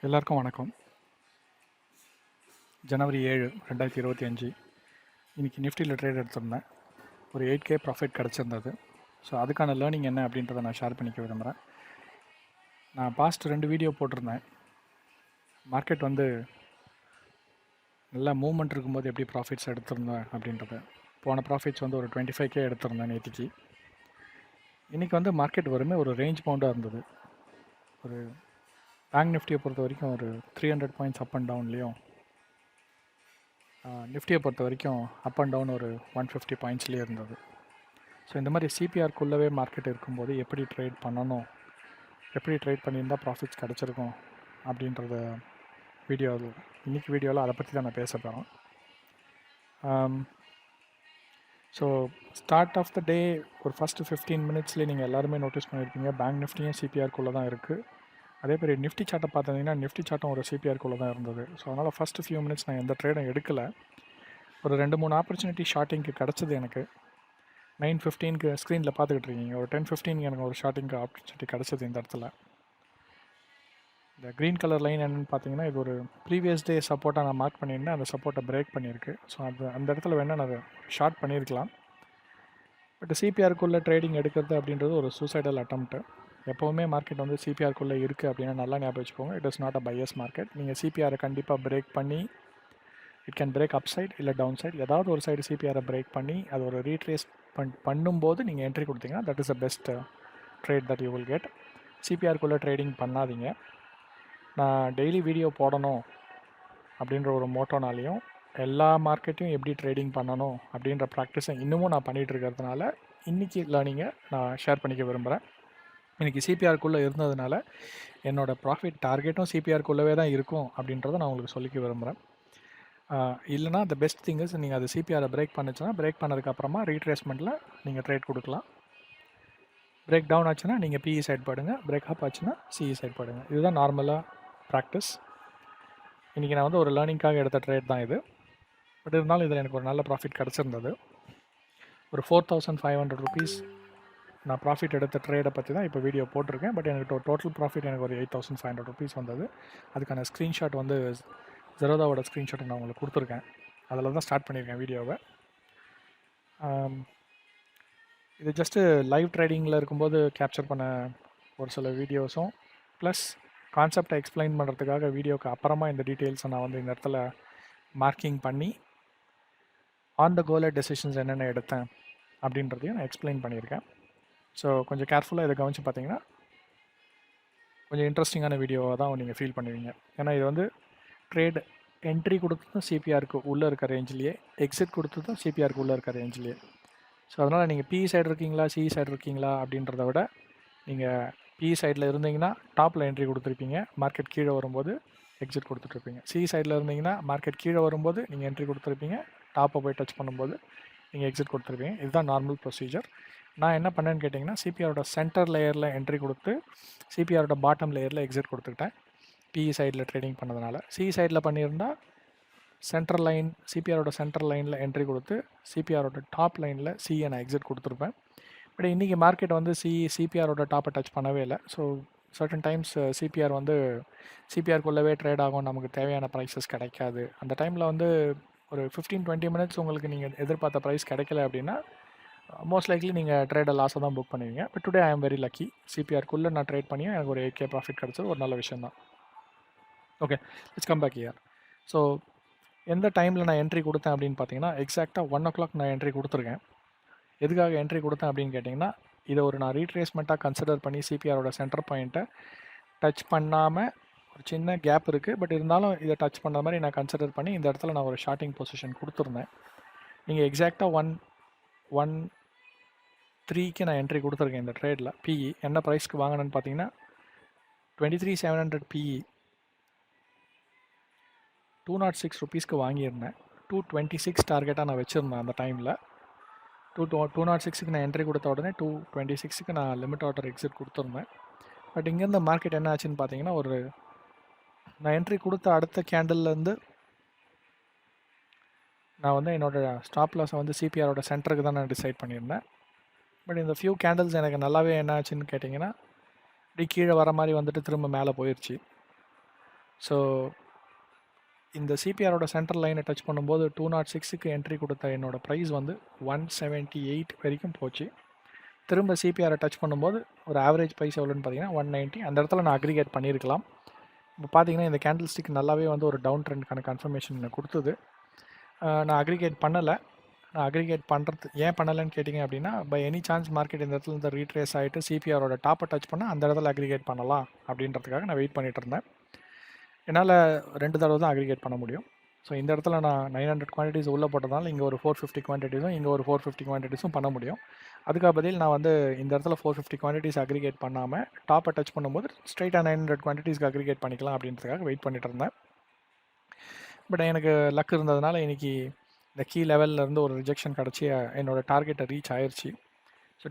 எல்லாருக்கும் வணக்கம். ஜனவரி 7, 2025 இன்றைக்கி நிஃப்டியில் ட்ரேட் எடுத்திருந்தேன். ஒரு 8K ப்ராஃபிட் கிடச்சிருந்தது. ஸோ அதுக்கான லேர்னிங் என்ன அப்படின்றத நான் ஷேர் பண்ணிக்க விரும்புகிறேன். நான் பாஸ்ட் 2 வீடியோ போட்டிருந்தேன். மார்க்கெட் நல்லா மூவ்மெண்ட் இருக்கும்போது எப்படி ப்ராஃபிட்ஸ் எடுத்திருந்தேன் அப்படின்றது. போன ப்ராஃபிட்ஸ் ஒரு 25K எடுத்திருந்தேன் நேற்றுக்கு. இன்றைக்கி மார்க்கெட் ஒரு ரேஞ்ச் பவுண்டாக இருந்தது. ஒரு பேங்க் நிஃப்டியை பொறுத்த வரைக்கும் ஒரு 300 பாயிண்ட்ஸ் அப் அண்ட் டவுன்லேயும், நிஃப்டியை பொறுத்த வரைக்கும் அப் அண்ட் டவுன் ஒரு 150 பாயிண்ட்ஸ்லேயே இருந்தது. ஸோ இந்த மாதிரி சிபிஆருக்குள்ளவே மார்க்கெட் இருக்கும்போது எப்படி ட்ரேட் பண்ணணும், எப்படி ட்ரேட் பண்ணியிருந்தால் ப்ராஃபிட்ஸ் கிடச்சிருக்கும் அப்படின்றத இன்றைக்கி வீடியோவில் அதை பற்றி தான் நான் பேச போகிறேன். ஸோ ஸ்டார்ட் ஆஃப் த டே ஒரு ஃபஸ்ட்டு 15 மினிட்ஸ்லேயே நீங்கள் எல்லாருமே நோட்டீஸ் பண்ணியிருப்பீங்க, பேங்க் நிஃப்டியும் சிபிஆருக்குள்ளே தான் இருக்குது. அதே மாதிரி நிஃப்டி சார்ட்டை பார்த்தீங்கன்னா நிஃப்டி சார்ட்டும் ஒரு சிபிஆருக்குள்ளே தான் இருந்தது. ஸோ அதனால் ஃபஸ்ட்டு ஃபியூ மினிட்ஸ் நான் எந்த ட்ரேடும் எடுக்கலை. ஒரு 2-3 ஆப்பர்ச்சுனிட்டி ஷார்ட்டிங்க்கு கிடச்சிது. எனக்கு 9:15க்கு ஸ்க்ரீனில் பார்த்துக்கிட்டு இருக்கீங்க. ஒரு 10:15 எனக்கு ஒரு ஷார்ட்டிங்க்கு ஆப்பர்ச்சுனிட்டி கிடச்சிது இந்த இடத்துல. இந்த க்ரீன் கலர் லைன் என்னென்னு பார்த்தீங்கன்னா, இது ஒரு ப்ரீவியஸ் டே சப்போர்ட்டாக நான் மார்க் பண்ணியிருந்தேன். அந்த சப்போர்ட்டை பிரேக் பண்ணியிருக்கு. ஸோ அந்த இடத்துல வேணால் நான் ஷார்ட் பண்ணியிருக்கலாம். பட் சிபிஆருக்குள்ளே ட்ரேடிங் எடுக்கிறது அப்படின்றது ஒரு சூசைடல் அட்டம்ப்ட்டு. எப்போவுமே மார்க்கெட் சிபிஆருக்குள்ளே இருக்குது அப்படின்னா நல்லா ஞாபகம் வச்சுக்கோங்க. It is not a bias market. நீங்கள் சிபிஆரை கண்டிப்பாக பிரேக் பண்ணி, it can break upside இல்லை டவுன் சைட், ஏதாவது ஒரு சைடு சிபிஆரை பிரேக் பண்ணி அது ஒரு ரீட்ரேஸ் பண்ணும்போது நீங்கள் என்ட்ரி கொடுத்தீங்கன்னா that is the best trade that you will get. சிபிஆருக்குள்ளே ட்ரேடிங் பண்ணாதீங்க. நான் டெய்லி வீடியோ போடணும் அப்படின்ற ஒரு மோட்டோனாலையும் எல்லா மார்க்கெட்டையும் எப்படி ட்ரேடிங் பண்ணணும் அப்படின்ற ப்ராக்டிஸை இன்னமும் நான் பண்ணிகிட்டு இருக்கிறதுனால இன்றைக்கி லேர்னிங்கை நான் ஷேர் பண்ணிக்க விரும்புகிறேன். இன்றைக்கி சிபிஆருக்குள்ளே இருந்ததுனால என்னோடய ப்ராஃபிட் டார்கெட்டும் சிபிஆருக்குள்ளவே தான் இருக்கும் அப்படின்றத நான் உங்களுக்கு சொல்லிக்க விரும்புகிறேன். இல்லைனா த பெஸ்ட் திங் இஸ் நீங்கள் அது சிபிஆரை பிரேக் பண்ணுச்சுன்னா பிரேக் பண்ணதுக்கப்புறமா ரீட்ரேஸ்மெண்ட்டில் நீங்கள் ட்ரேட் கொடுக்கலாம். பிரேக் டவுன் ஆச்சுன்னா நீங்கள் பிஇ சைட் போடுங்க, பிரேக் அப் ஆச்சுன்னா சிஇ சைட் போடுங்க. இதுதான் நார்மலாக ப்ராக்டிஸ். இன்றைக்கி நான் ஒரு லேர்னிங்காக எடுத்த ட்ரேட் தான் இது. பட் இருந்தாலும் இதில் எனக்கு ஒரு நல்ல ப்ராஃபிட் கிடச்சிருந்தது. ஒரு 4,500 ருபீஸ் நான் ப்ராஃபிட் எடுத்த ட்ரேடை பற்றி தான் இப்போ வீடியோ போட்டிருக்கேன். பட் எனக்கு டோட்டல் ப்ராஃபிட் எனக்கு ஒரு 8,500 ருபீஸ் வந்தது. அதுக்கான ஸ்க்ரீன்ஷாட் ஜெரோதாவோட ஸ்க்ரீன்ஷாட்டை நான் உங்களுக்கு கொடுத்துருக்கேன். அதில் தான் ஸ்டார்ட் பண்ணியிருக்கேன் வீடியோவை. இது ஜஸ்ட்டு லைவ் ட்ரேடிங்கில் இருக்கும்போது கேப்சர் பண்ண ஒரு சில வீடியோஸும் ப்ளஸ் கான்செப்டை எக்ஸ்பிளைன் பண்ணுறதுக்காக வீடியோக்கு அப்புறமா இந்த டீட்டெயில்ஸை நான் இந்த இடத்துல மார்க்கிங் பண்ணி ஆன் த கோல டெசிஷன்ஸ் என்னென்ன எடுத்தேன் அப்படின்றதையும் நான் எக்ஸ்பிளைன் பண்ணியிருக்கேன். ஸோ கொஞ்சம் கேர்ஃபுல்லாக இதை கவனித்து பார்த்தீங்கன்னா கொஞ்சம் இன்ட்ரெஸ்டிங்கான வீடியோவாக தான் நீங்கள் ஃபீல் பண்ணுவீங்க. ஏன்னா இது ட்ரேட் என்ட்ரி கொடுத்ததும் சிபிஆருக்கு உள்ளே இருக்க ரேஞ்சிலேயே, எக்ஸிட் கொடுத்ததும் சிபிஆருக்கு உள்ளே இருக்க ரேஞ்சிலேயே. ஸோ அதனால் நீங்கள் பிஇ சைடு இருக்கீங்களா சிஇ சைடு இருக்கீங்களா அப்படின்றத விட நீங்கள் பிஇ சைடில் இருந்தீங்கன்னா டாப்பில் என்ட்ரி கொடுத்துருப்பீங்க, மார்க்கெட் கீழே வரும்போது எக்ஸிட் கொடுத்துட்ருப்பீங்க. சிஇ சைடில் இருந்தீங்கன்னா மார்க்கெட் கீழே வரும்போது நீங்கள் என்ட்ரி கொடுத்துருப்பீங்க, டாப்பை போய் டச் பண்ணும்போது நீங்கள் எக்ஸிட் கொடுத்துருப்பீங்க. இதுதான் நார்மல் ப்ரொசீஜர். நான் என்ன பண்ணேன்னு கேட்டிங்கன்னா, சிபிஆரோட சென்டர் லேயரில் என்ட்ரி கொடுத்து சிபிஆரோட பாட்டம் லேயரில் எக்ஸிட் கொடுத்துக்கிட்டேன். பிஇ சைடில் ட்ரேடிங் பண்ணதுனால. சிஇ சைடில் பண்ணியிருந்தால் சென்டர் லைன், சிபிஆரோட சென்டர் லைனில் என்ட்ரி கொடுத்து சிபிஆரோட டாப் லைனில் சிஏ நான் எக்ஸிட் கொடுத்துருப்பேன். பட் இன்றைக்கி மார்க்கெட் சிபிஆரோட டாப்பை டச் பண்ணவே இல்லை. ஸோ சர்டன் டைம்ஸ் சிபிஆருக்குள்ளவே ட்ரேட் ஆகும், நமக்கு தேவையான ப்ரைஸஸ் கிடைக்காது. அந்த டைமில் ஒரு 15-20 மினிட்ஸ் உங்களுக்கு நீங்கள் எதிர்பார்த்த ப்ரைஸ் கிடைக்கல அப்படின்னா மோஸ்ட் லைக்லி நீங்கள் ட்ரேடை லாஸை தான் புக் பண்ணுவீங்க. But today I am very lucky. சிபிஆருக்குள்ளே நான் ட்ரேட் பண்ணி எனக்கு ஒரு 8K ப்ராஃபிட் கிடச்சது ஒரு நல்ல விஷயம் தான். Okay, let's come back here. So எந்த டைமில் நான் என்ட்ரி கொடுத்தேன் அப்படின்னு பார்த்தீங்கன்னா எக்ஸாக்டாக 1 o'clock நான் என்ட்ரி கொடுத்துருக்கேன். எதுக்காக என்ட்ரி கொடுத்தேன் அப்படின்னு கேட்டிங்கன்னா, இதை நான் ரீட்ரேஸ்மெண்ட்டாக கன்சிடர் பண்ணி சிபிஆரோட சென்டர் பாயிண்ட்டை டச் பண்ணாமல் ஒரு சின்ன கேப் இருக்குது. பட் இருந்தாலும் இதை டச் பண்ண மாதிரி நான் கன்சிடர் பண்ணி இந்த இடத்துல நான் ஒரு ஷார்ட்டிங் பொசிஷன் கொடுத்துருந்தேன். நீங்கள் எக்ஸாக்டாக 1:03க்கு நான் என்ட்ரி கொடுத்துருக்கேன் இந்த ட்ரேடில். பிஇ என்ன ப்ரைஸ்க்கு வாங்கினேன்னு பார்த்தீங்கன்னா 23,700 பிஇ 206 ருபீஸ்க்கு வாங்கியிருந்தேன். 226 டார்கெட்டாக நான் வச்சுருந்தேன் அந்த டைமில். 206க்கு நான் என்ட்ரி கொடுத்த உடனே 226க்கு நான் லிமிட் ஆர்டர் எக்ஸிட் கொடுத்துருந்தேன். பட் இங்கேருந்து மார்க்கெட் என்ன ஆச்சுன்னு பார்த்தீங்கன்னா, நான் என்ட்ரி கொடுத்த அடுத்த கேண்டில்லேருந்து நான் என்னோடய ஸ்டாப் லாஸை சிபிஆரோட சென்டருக்கு தான் நான் டிசைட் பண்ணியிருந்தேன். பட் இந்த ஃபியூ கேண்டில்ஸ் எனக்கு நல்லாவே என்ன ஆச்சுன்னு கேட்டிங்கன்னா, இப்படி கீழே வர மாதிரி திரும்ப மேலே போயிடுச்சு. ஸோ இந்த சிபிஆரோட சென்ட்ரல் லைனை டச் பண்ணும்போது 206க்கு என்ட்ரி கொடுத்த என்னோடய ப்ரைஸ் வந்து 178 வரைக்கும் போச்சு. திரும்ப சிபிஆரை டச் பண்ணும்போது ஒரு ஆவரேஜ் ப்ரைஸ் எவ்வளோன்னு பார்த்தீங்கன்னா 190. அந்த இடத்துல நான் அக்ரிகேட் பண்ணியிருக்கலாம். இப்போ பார்த்தீங்கன்னா இந்த கேண்டில் ஸ்டிக் நல்லாவே வந்து ஒரு டவுன் ட்ரெண்டுக்கான கன்ஃபர்மேஷன் எனக்கு கொடுத்தது. நான் அக்ரிகேட் பண்ணலை. நான் அக்ரிகேட் பண்ணுறது ஏன் பண்ணலைன்னு கேட்டிங்க அப்படின்னா, பை எனி சான்ஸ் மார்க்கெட் இந்த இடத்துல இந்த ரீட்ரேஸ் ஆகிட்டு சிபிஆரோட டாப்பை டச் பண்ணால் அந்த இடத்துல அக்ரிகேட் பண்ணலாம் அப்படின்றதுக்காக நான் வெயிட் பண்ணிட்டு இருந்தேன். என்னால் 2 தடவை தான் அக்ரிகேட் பண்ண முடியும். ஸோ இந்த இடத்துல நான் 900 குவான்டிட்டிஸ் உள்ளே போட்டதால் இங்கே ஒரு 450 குவான்டிட்டிஸும் இங்கே ஒரு 450 குவான்டிட்டிஸும் பண்ண முடியும். அதுக்காக பதில் நான் வந்து இந்த இடத்துல 450 குவான்டிட்டிஸ் அக்ரிகேட் பண்ணாமல் டாப்பை டச் பண்ணும்போது ஸ்ட்ரைட்டாக 900 குவான்டிட்டிஸ்க்கு அக்ரிகேட் பண்ணிக்கலாம் அப்படின்றதுக்காக வெயிட் பண்ணிட்டு இருந்தேன். பட் எனக்கு லக் இருந்ததுனால இன்றைக்கி இந்த கீ லெவல்லேருந்து ஒரு ரிஜெக்ஷன் கிடச்சி என்னோடய டார்கெட்டை ரீச் ஆயிடுச்சு. ஸோ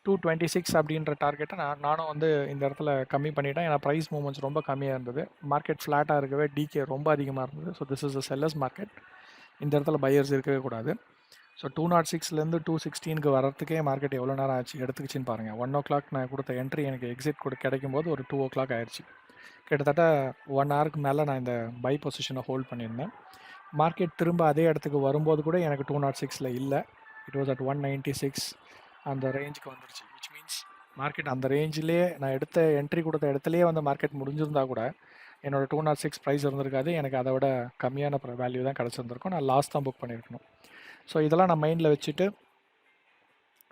226 அப்படின்ற டார்கெட்டை நானும் வந்து இந்த இடத்துல கம்மி பண்ணிட்டேன். ஏன்னா ப்ரைஸ் மூவ்மெண்ட்ஸ் ரொம்ப கம்மியாக இருந்தது. மார்க்கெட் ஃப்ளாட்டாக இருக்கவே டிகே ரொம்ப அதிகமாக இருந்தது. So this is a sellers market. இந்த இடத்துல பையர்ஸ் இருக்கவே கூடாது. ஸோ 206லேருந்து 216க்கு வரத்துக்கே மார்க்கெட் எவ்வளோ நேரம் ஆச்சு எடுத்துக்கிச்சின்னு பாருங்கள். 1 o'clock நான் கொடுத்த என்ட்ரி எனக்கு எக்ஸிட் கிடைக்கும் போது ஒரு 2 o'clock ஆயிடுச்சு. கிட்டத்தட்ட 1 ஹவருக்கு மேலே நான் இந்த பை பொசிஷனை ஹோல்ட் பண்ணியிருந்தேன். மார்க்கெட் திரும்ப அதே இடத்துக்கு வரும்போது கூட எனக்கு 206ல் இல்லை. இட் வாஸ் அட் 196 அந்த ரேஞ்சுக்கு வந்துருச்சு. விச் மீன்ஸ் மார்க்கெட் அந்த ரேஞ்சிலே நான் எடுத்த என்ட்ரி கொடுத்த இடத்துலையே வந்து மார்க்கெட் முடிஞ்சிருந்தா கூட என்னோடய 206 ப்ரைஸ் இருந்திருக்காது. எனக்கு அதை விட கம்மியான வேல்யூ தான் கிடச்சிருந்துருக்கும். நான் லாஸ் தான் புக் பண்ணியிருக்கணும். ஸோ இதெல்லாம் நான் மைண்டில் வச்சுட்டு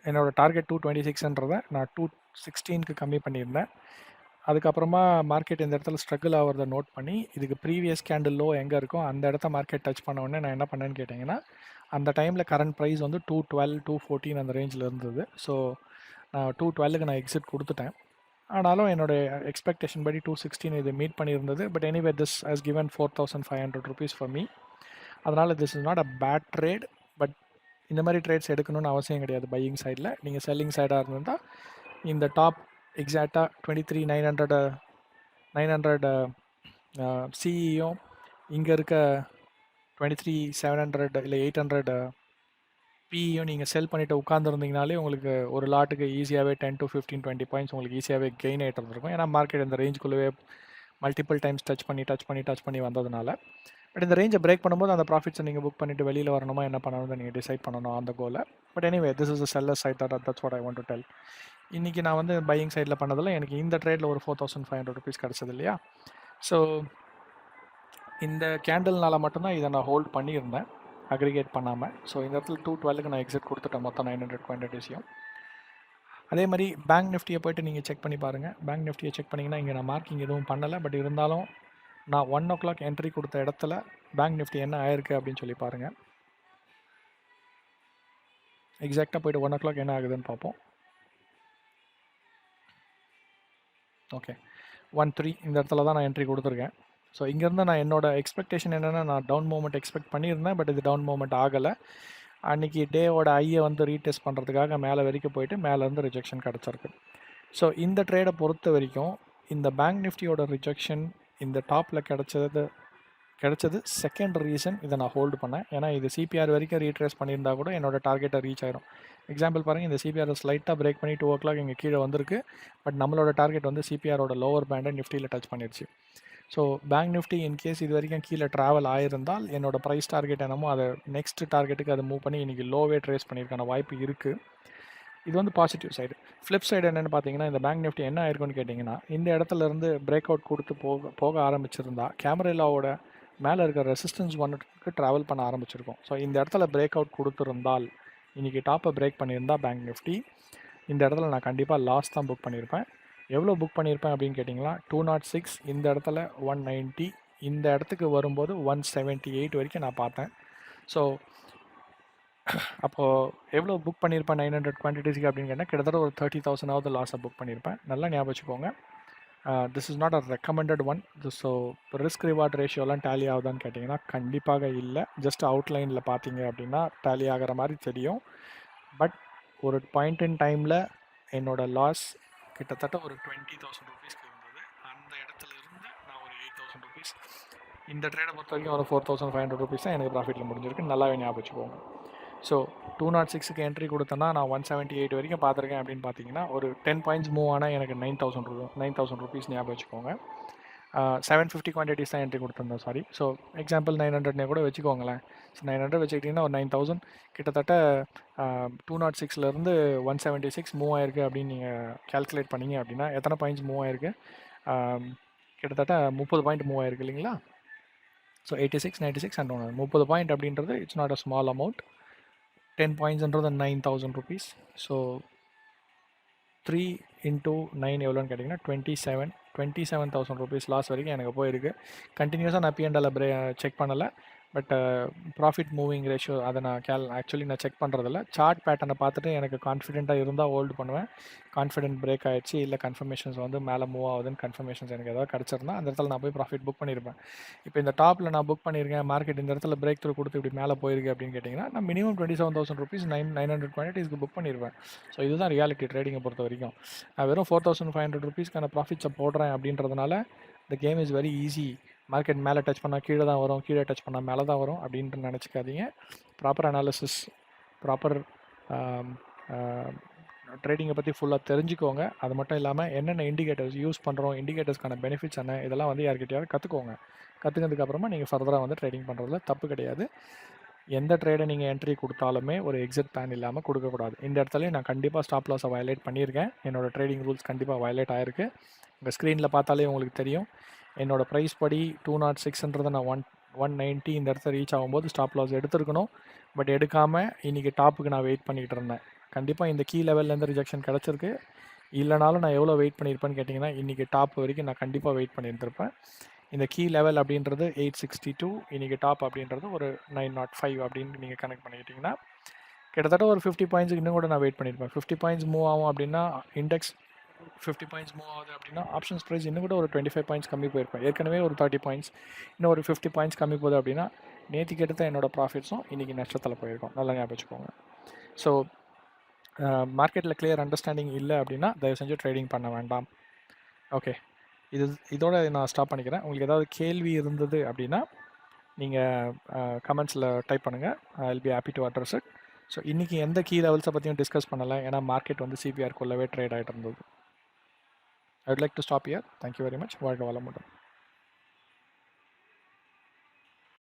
என்னோடய டார்கெட் 226ன்றதை நான் 216க்கு கம்மி பண்ணியிருந்தேன். அதுக்கப்புறமா மார்க்கெட் இந்த இடத்துல ஸ்ட்ரகிள் ஆகிறத நோட் பண்ணி இதுக்கு ப்ரீவியஸ் கேண்டில் லோ எங்கே இருக்கோ அந்த இடத்த மார்க்கெட் டச் பண்ண உடனே நான் என்ன பண்ணேன்னு கேட்டிங்கன்னா, அந்த டைமில் கரண்ட் ப்ரைஸ் வந்து 212 214 அந்த ரேஞ்சில் இருந்தது. ஸோ நான் 212க்கு நான் எக்ஸிட் கொடுத்துட்டேன். ஆனாலும் என்னோடய எக்ஸ்பெக்டேஷன் படி 216 இது மீட் பண்ணியிருந்தது. But anyway this has given 4500 rupees for me. அதனால் this is not a bad trade. But இந்த மாதிரி ட்ரேட்ஸ் எடுக்கணும்னு அவசியம் கிடையாது. பையிங் சைடில் நீங்கள் செல்லிங் சைடாக இருந்தால் இந்த டாப் எக்ஸாக்டாக 23,900 சிஇயும் இங்கே இருக்க 23,700 இல்லை 800 பிஇயும் நீங்கள் செல் பண்ணிவிட்டு உட்காந்துருந்தீங்கனாலே உங்களுக்கு ஒரு லாட்டுக்கு ஈஸியாகவே 10 to 15 20 பாயிண்ட்ஸ் உங்களுக்கு ஈஸியாகவே கெயின் ஆகிட்டு இருந்திருக்கும். ஏன்னா மார்க்கெட் இந்த ரேஞ்சுக்குள்ளவே மல்டிபிள் டைம்ஸ் டச் பண்ணி வந்ததுனால. பட் இந்த ரேஞ்சை பிரேக் பண்ணும்போது அந்த ப்ராஃபிட்ஸை நீங்கள் புக் பண்ணிவிட்டு வெளியில் வரணுமா என்ன பண்ணணும்னு நீங்கள் டிசைட் பண்ணணும் அந்த கோலை. But anyway this is a seller side that's what I want to tell. இன்றைக்கி நான் வந்து பையிங் சைடில் பண்ணதில் எனக்கு இந்த ட்ரேடில் ஒரு 4500 rupees கிடச்சது இல்லையா. ஸோ இந்த கேண்டில்னால் மட்டும்தான் இதை நான் ஹோல்ட் பண்ணியிருந்தேன் அக்ரிகேட் பண்ணாமல். ஸோ இந்த இடத்துல 212க்கு நான் எக்ஸிட் கொடுத்துட்டேன் மொத்தம் 900 குவான்டிட்டிஸையும். அதே மாதிரி பேங்க் நிஃப்டியை போய்ட்டு நீங்கள் செக் பண்ணி பாருங்கள். பேங்க் நிஃப்டியை செக் பண்ணிங்கன்னா இங்கே நான் மார்க்கிங் எதுவும் பண்ணலை. பட் இருந்தாலும் நான் 1 o'clock என்ட்ரி கொடுத்த இடத்துல பேங்க் நிஃப்டி என்ன ஆயிருக்கு அப்படின்னு சொல்லி பாருங்கள். எக்ஸாக்டாக போய்ட்டு 1 o'clock என்ன ஆகுதுன்னு பார்ப்போம். ஓகே 13 இந்த இடத்துல தான் நான் என்ட்ரி கொடுத்துருக்கேன். ஸோ இங்கேருந்து நான் என்னோடய எக்ஸ்பெக்டேஷன் என்னென்னா நான் டவுன் மூவ்மெண்ட் எக்ஸ்பெக்ட் பண்ணியிருந்தேன். பட் இது டவுன் மூவ்மெண்ட் ஆகலை. அன்றைக்கி டேவோட ஐயை வந்து ரீடெஸ்ட் பண்ணுறதுக்காக மேலே வரைக்கும் போயிட்டு மேலேருந்து ரிஜெக்ஷன் கிடச்சிருக்கு. ஸோ இந்த ட்ரேடை பொறுத்த வரைக்கும் இந்த பேங்க் நிஃப்டியோட ரிஜெக்ஷன் இந்த டாப்பில் கிடச்சது செகண்ட் ரீசன் இதை நான் ஹோல்டு பண்ணேன். ஏன்னா இது சிபிஆர் வரைக்கும் ரீட்ரேஸ் பண்ணியிருந்தா கூட என்னோட டார்கெட்டை ரீச் ஆயிரும். எக்ஸாம்பிள் பாருங்கள், இந்த சிபிஆர் ஸ்லைட்டாக பிரேக் பண்ணி 2 o'clock இங்கே கீழே வந்திருக்கு. பட் நம்மளோட டார்கெட் வந்து சிபிஆரோட லோவர் பேண்டை நிஃப்டியில் டச் பண்ணிடுச்சு. ஸோ பேங்க் நிஃப்டி இன்கேஸ் இது வரைக்கும் கீழே ட்ராவல் ஆகிருந்தால் என்னோட ப்ரைஸ் டார்கெட் என்னமோ அதை நெக்ஸ்ட் டார்கெட்டுக்கு அதை மூவ் பண்ணி இன்றைக்கி லோவே ட்ரேஸ் பண்ணியிருக்கான வாய்ப்பு இருக்குது. இது வந்து பாசிட்டிவ் சைடு. ஃப்ளிப் சைடு என்னென்னு பார்த்தீங்கன்னா, இந்த பேங்க் நிஃப்டி என்ன ஆயிருக்குன்னு கேட்டிங்கன்னா, இந்த இடத்துல இருந்து பிரேக் அவுட் கொடுத்து போக ஆரம்பிச்சிருந்தா கேமரேலாவோட மேலே இருக்க ரெசிஸ்டன்ஸ் ஒன்றுக்கு ட்ராவல் பண்ண ஆரம்பிச்சிருக்கோம். ஸோ இந்த இடத்துல பிரேக் அவுட் கொடுத்துருந்தால் இன்றைக்கி டாப்பை பிரேக் பண்ணியிருந்தால் பேங்க் நிஃப்டி இந்த இடத்துல நான் கண்டிப்பாக லாஸ் தான் புக் பண்ணியிருப்பேன். எவ்வளோ புக் பண்ணியிருப்பேன் அப்படின்னு கேட்டிங்கன்னா 206, இந்த இடத்துல 190, இந்த இடத்துக்கு வரும்போது 178 வரைக்கும் நான் பார்த்தேன். ஸோ அப்போது எவ்வளோ புக் பண்ணியிருப்பேன் 900 குவான்டிட்டிஸ்க்கு அப்படின்னு கேட்டால் கிட்டத்தட்ட ஒரு 30,000 லாஸை புக் பண்ணியிருப்பேன். நல்லா ஞாபகம் வச்சுக்கோங்க. This is not a recommended one. So risk reward ரேஷியோலாம் டேலி ஆகுதான்னு கேட்டிங்கன்னா கண்டிப்பாக இல்லை. ஜஸ்ட் அவுட்லைனில் பார்த்தீங்க அப்படின்னா டேலி ஆகிற மாதிரி தெரியும். பட் ஒரு பாயிண்ட் இன் டைமில் என்னோடய லாஸ் கிட்டத்தட்ட ஒரு 20,000 rupeesக்கு இருந்தது. அந்த இடத்துல இருந்து நான் ஒரு 8,000 rupees இந்த ட்ரேடை பொறுத்த வரைக்கும் ஒரு 4,500 rupees தான் எனக்கு ப்ராஃபிட்டில் முடிஞ்சிருக்கு. நல்லாவே ஞாபகம் வச்சுக்கோங்க. ஸோ 206க்கு என்ட்ரி கொடுத்தேன்னா நான் 178 வரைக்கும் பார்த்துருக்கேன் அப்படின்னு பார்த்தீங்கன்னா ஒரு 10 பாயிண்ட்ஸ் மூவ் ஆனால் எனக்கு 9,000 rupees ஞாபகம் வச்சுக்கோங்க. 750 குவான்டிட்டிஸ் தான் என்ட்ரி கொடுத்துருந்தோம் சாரி. ஸோ எக்ஸாம்பிள் 900 கூட வச்சுக்கோங்களேன். ஸோ 900 வச்சுக்கிட்டிங்கன்னா ஒரு 9000 கிட்டத்தட்ட 206லேருந்து 176 மூவ் ஆயிருக்கு அப்படின்னு நீங்கள் கேல்குலேட் பண்ணீங்க அப்படின்னா எத்தனை பாயிண்ட்ஸ் மூவ் ஆயிருக்கு? கிட்டத்தட்ட 30 பாயிண்ட் மூவ் ஆயிருக்கு இல்லைங்களா? ஸோ 86, 96 அண்ட் 30 பாயிண்ட் அப்படின்றது it's not a small amount. 10 பாயிண்ட்ஸ்ன்றது 9000 rupees. So 3 into 9 எவ்வளோன்னு கேட்டிங்கன்னா 27,000 rupees லாஸ் வரைக்கும் எனக்கு போயிருக்கு. கண்டினியூஸாக நான் P&L செக் பண்ணலை. பட் ப்ராஃபிட் மூவிங் ரேஷியோ அதை நான் ஆக்சுவலி நான் செக் பண்ணுறதில்ல. சார்ட் பேட்டர்னை பார்த்துட்டு எனக்கு கான்ஃபிடென்ட்டாக இருந்தால் ஹோல்டு பண்ணுவேன். கான்ஃபிடென்ட் பிரேக் ஆகிடுச்சு இல்லை கன்ஃபர்மேஷன்ஸ் வந்து மேலே மூவ் ஆகுதுன்னு கன்ஃபர்மேஷன்ஸ் எனக்கு ஏதாவது கிடச்சிருந்தா அந்த இடத்துல நான் போய் ப்ராஃபிட் புக் பண்ணியிருப்பேன். இப்போ இந்த டாப்பில் நான் புக் பண்ணியிருக்கேன், மார்க்கெட் இந்த இடத்துல பிரேக் த்ரூ கொடுத்து இப்படி மேலே போயிருக்கு அப்படின்னு கேட்டிங்கன்னா நான் மினிமம் 27,000 rupees 900 குவான்டிட்டிஸ்க்கு புக் பண்ணியிருப்பேன். ஸோ இதுதான் ரியாலிட்டி ட்ரேடிங்கை பொறுத்த வரைக்கும். நான் வெறும் 4,500 rupeesக்கான ப்ராஃபிட்ஸை போடுறேன் அப்படின்றதுனால the game is very easy. Market மேலே டச் பண்ணால் கீழே தான் வரும், கீழே டச் பண்ணால் மேலே தான் வரும் அப்படின்ட்டு நினச்சிக்காதீங்க. ப்ராப்பர் அனாலிசிஸ், ப்ராப்பர் ட்ரேடிங்கை பற்றி ஃபுல்லாக தெரிஞ்சுக்கோங்க. அது மட்டும் இல்லாமல் என்னென்ன இண்டிகேட்டர்ஸ் யூஸ் பண்ணுறோம், இண்டிகேட்டர்ஸ்க்கான பெனிஃபிட்ஸ் என்ன, இதெல்லாம் வந்து யார்கிட்டயாவது கற்றுக்கோங்க. கற்றுக்கிறதுக்கப்புறமா நீங்கள் ஃபர்தராக வந்து ட்ரேடிங் பண்ணுறதுல தப்பு கிடையாது. எந்த ட்ரேடை நீங்கள் என்ட்ரி கொடுத்தாலுமே ஒரு எக்ஸிட் பிளான் இல்லாமல் கொடுக்கக்கூடாது. இந்த இடத்துலையும் நான் கண்டிப்பாக ஸ்டாப் லாஸை வயலேட் பண்ணியிருக்கேன். என்னோடய ட்ரேடிங் ரூல்ஸ் கண்டிப்பாக வயலேட் ஆகிருக்கு. உங்கள் ஸ்க்ரீனில் பார்த்தாலே உங்களுக்கு தெரியும். என்னோடய ப்ரைஸ் படி 206ன்றதை நான் 190 இந்த இடத்துல ரீச் ஆகும்போது ஸ்டாப் லாஸ் எடுத்துருக்கணும். பட் எடுக்காமல் இன்றைக்கி டாப்புக்கு நான் வெயிட் பண்ணிக்கிட்டு இருந்தேன். கண்டிப்பாக இந்த கீ லெவல்லேருந்து ரிஜெக்ஷன் கிடச்சிருக்கு. இல்லைனாலும் நான் எவ்வளோ வெயிட் பண்ணியிருப்பேன்னு கேட்டிங்கன்னா இன்றைக்கி டாப் வரைக்கும் நான் கண்டிப்பாக வெயிட் பண்ணியிருந்திருப்பேன். இந்த கீ லெவல் அப்படின்றது 862, இன்றைக்கி டாப் அப்படின்றது ஒரு 905 அப்படின்னு நீங்கள் கனெக்ட் பண்ணிக்கிட்டிங்கன்னா கிட்டத்தட்ட ஒரு 50 பாயிண்ட்ஸுக்கு இன்னும் கூட நான் வெயிட் பண்ணியிருப்பேன். 50 பாயிண்ட்ஸ் மூவ் ஆகும் அப்படின்னா இண்டெக்ஸ் 50 பாயிண்ட்ஸ் மூவ் ஆகுது அப்படின்னா ஆப்ஷன்ஸ் ப்ரைஸ் இன்னும் கூட ஒரு 25 பாயிண்ட்ஸ் கம்மி போயிருப்பேன். ஏற்கனவே ஒரு 30 பாயிண்ட்ஸ், இன்னும் ஒரு 50 பாயிண்ட்ஸ் கம்மி போகுது அப்படின்னா நேற்றுக்கு எடுத்த என்னோடய ப்ராஃபிட்ஸும் இன்றைக்கி நஷ்டத்தில் போயிருக்கும். நல்லா ஞாபகம் வச்சுக்கோங்க. ஸோ மார்க்கெட்டில் கிளியர் அண்டர்ஸ்டாண்டிங் இல்லை அப்படின்னா தயவு செஞ்சு ட்ரேடிங் பண்ண வேண்டாம். ஓகே, இதோட நான் ஸ்டாப் பண்ணிக்கிறேன். உங்களுக்கு ஏதாவது கேள்வி இருந்தது அப்படின்னா நீங்கள் கமெண்ட்ஸில் டைப் பண்ணுங்கள். I will be happy to address it. So இன்றைக்கி எந்த கீ லெவல்ஸை பற்றியும் டிஸ்கஸ் பண்ணலை, ஏன்னா மார்க்கெட் வந்து சிபிஆர்க்குள்ளவே ட்ரேட் ஆகிட்டு இருந்தது. I would like to stop here. Thank you very much. வாழ்க வளமுடன்.